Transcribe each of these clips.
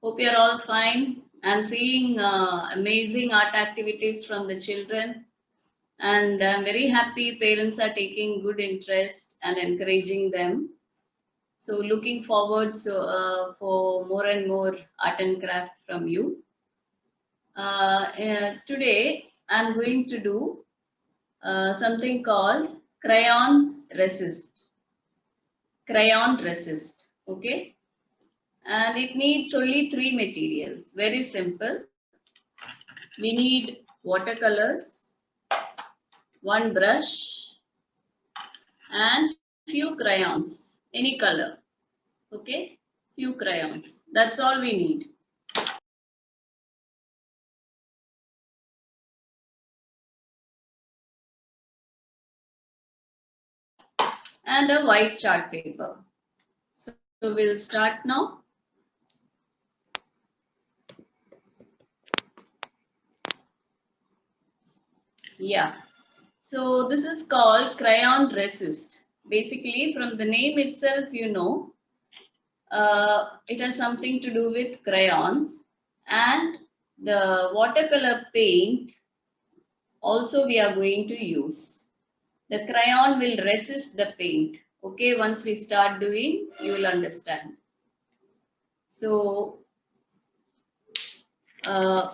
Hope you're all fine. I'm seeing amazing art activities from the children, and I'm very happy parents are taking good interest and encouraging them. So, looking forward for more and more art and craft from you. Today, I'm going to do something called crayon resist. Crayon resist. Okay, and it needs only three materials. Very simple. We need watercolors, one brush, and few crayons, any color. Okay, few crayons. That's all we need. And a white chart paper. So we'll start now. Yeah. So this is called crayon resist. Basically, from the name itself, it has something to do with crayons, and the watercolor paint also we are going to use. The crayon will resist the paint. Okay, once we start doing, you will understand. So, uh,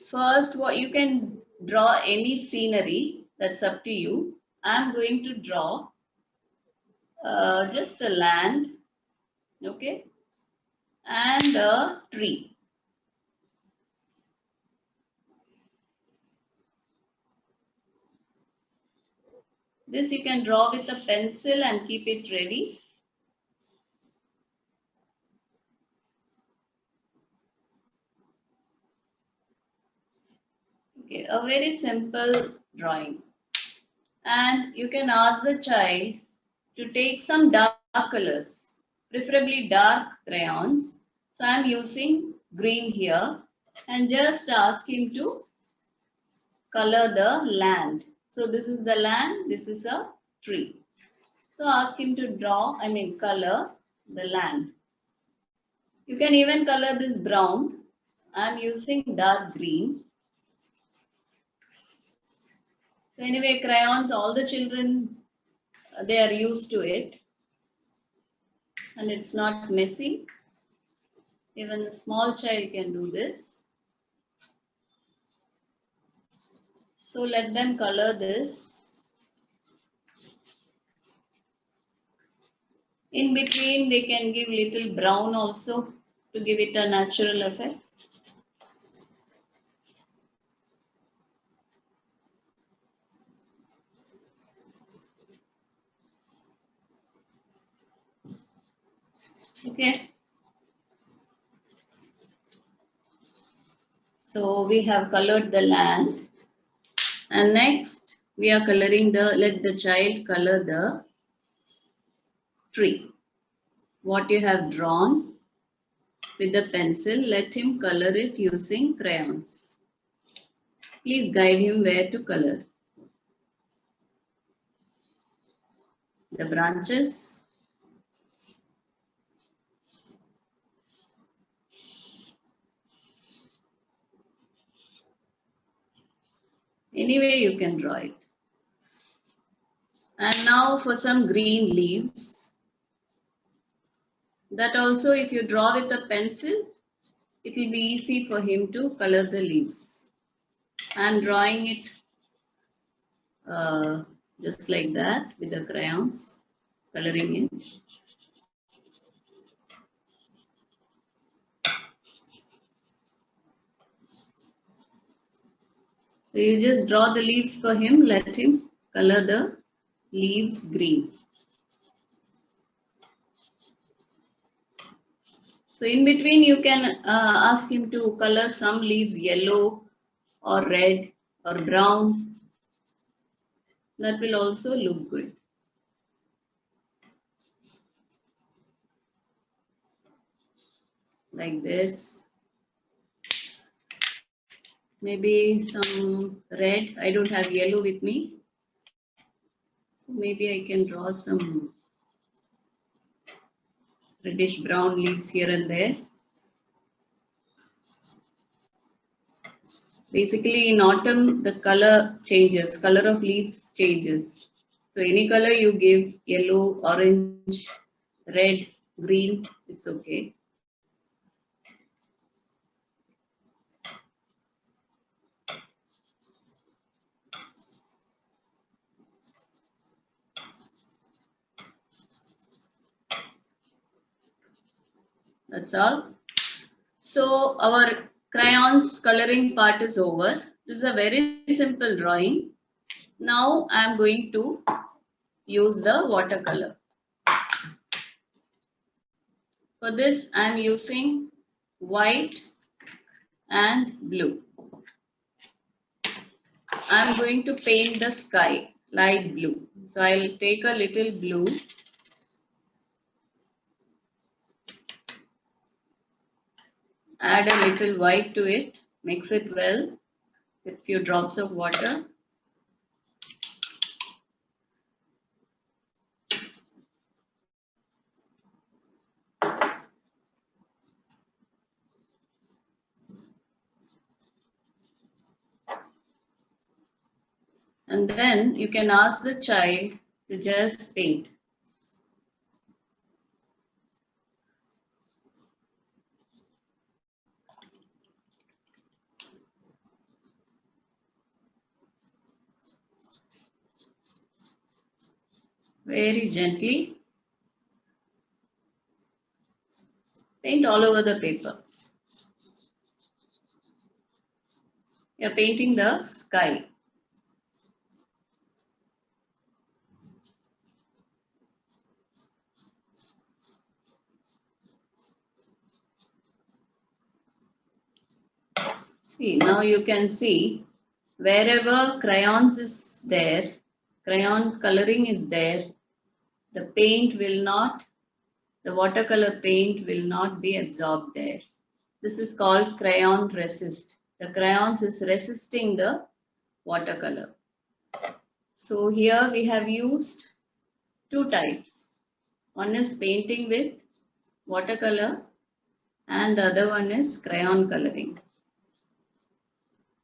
first, what you can draw any scenery, that's up to you. I'm going to draw just a land, okay, and a tree. This you can draw with a pencil and keep it ready. Okay, a very simple drawing. And you can ask the child to take some dark colors, preferably dark crayons. So I'm using green here, and just ask him to color the land. So this is the land, this is a tree. So ask him to color the land. You can even color this brown. I'm using dark green. So anyway, crayons, all the children, they are used to it, and it's not messy. Even a small child can do this. So let them color this. In between, they can give little brown also to give it a natural effect. Okay. So we have colored the land. And next, we are coloring let the child color the tree. What you have drawn with the pencil, let him color it using crayons. Please guide him where to color. The branches. Any way you can draw it. And now for some green leaves. That also, if you draw with a pencil, it will be easy for him to color the leaves. I'm drawing it just like that with the crayons, coloring in. So you just draw the leaves for him, let him color the leaves green. So in between you can ask him to color some leaves yellow or red or brown. That will also look good. Like this. Maybe some red. I don't have yellow with me. So maybe I can draw some reddish brown leaves here and there. Basically, in autumn, the color changes, color of leaves changes. So any color you give, yellow, orange, red, green, it's okay. That's all. So our crayons coloring part is over. This is a very simple drawing. Now I am going to use the watercolor. For this I am using white and blue. I am going to paint the sky light blue. So I'll take a little blue. Add a little white to it. Mix it well with few drops of water. And then you can ask the child to just paint. Very gently. Paint all over the paper. You're painting the sky. See, now you can see wherever crayons is there, crayon coloring is there, the paint will not, the watercolor paint will not be absorbed there. This is called crayon resist. The crayons is resisting the watercolor. So here we have used two types. One is painting with watercolor and the other one is crayon coloring.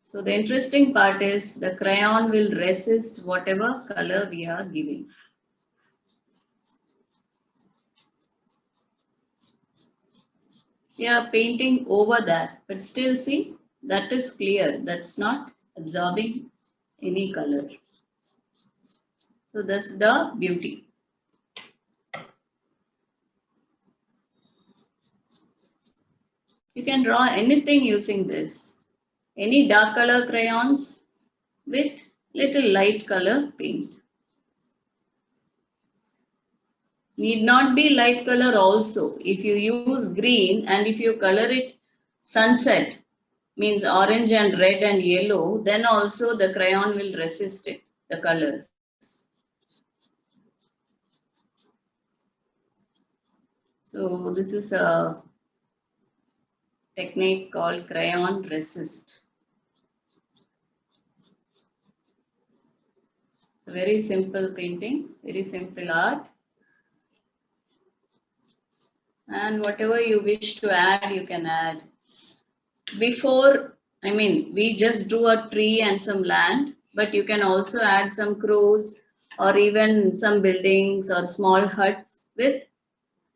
So the interesting part is the crayon will resist whatever color we are giving. We are painting over that, but still see, that is clear. That's not absorbing any color. So that's the beauty. You can draw anything using this. Any dark color crayons with little light color paint. Need not be light color also. If you use green and if you color it sunset, means orange and red and yellow, then also the crayon will resist it, the colors. So this is a technique called crayon resist. Very simple painting, very simple art. And whatever you wish to add, you can add. Before, we just drew a tree and some land, but you can also add some crows or even some buildings or small huts with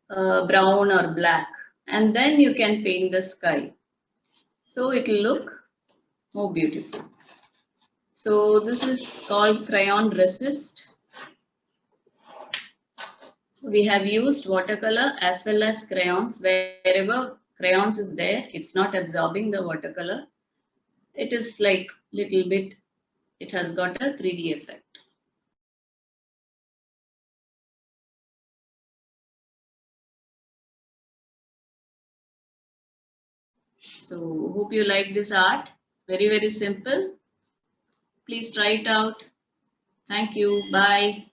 brown or black. And then you can paint the sky. So it will look more beautiful. So this is called crayon resist. So we have used watercolor as well as crayons. Wherever crayons is there, it's not absorbing the watercolor. It is like little bit, it has got a 3D effect. So hope you like this art. Very, very simple. Please try it out. Thank you. Bye.